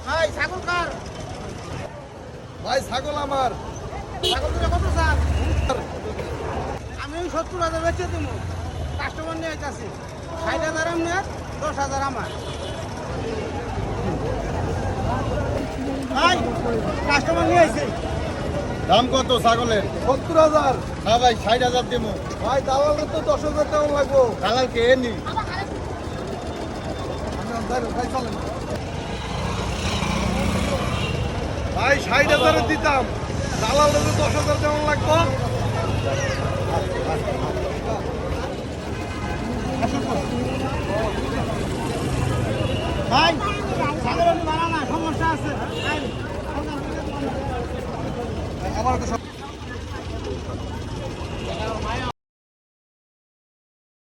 ভাই ছাগল কার? ভাই ছাগল আমার। ছাগল দুটো কত স্যার? আমি 70,000 বেচে দিব। কাস্টমার নিয়ে যাচ্ছি 60,000 আপনার, 10,000 আমার। ভাই কাস্টমার নিয়ে আইছে। দাম কত ছাগলের? 70,000। না ভাই 60,000 দেবো। ভাই দালালের তো 10,000 টাকা লাগবো। দালাল কে নি? ভাই চলেন ভাই 60,000 দিতাম, দালালের তো 10,000 টাকা লাগবো। ভাই ছাগল আমি বাড়া না, সমস্যা আছে। আমার তো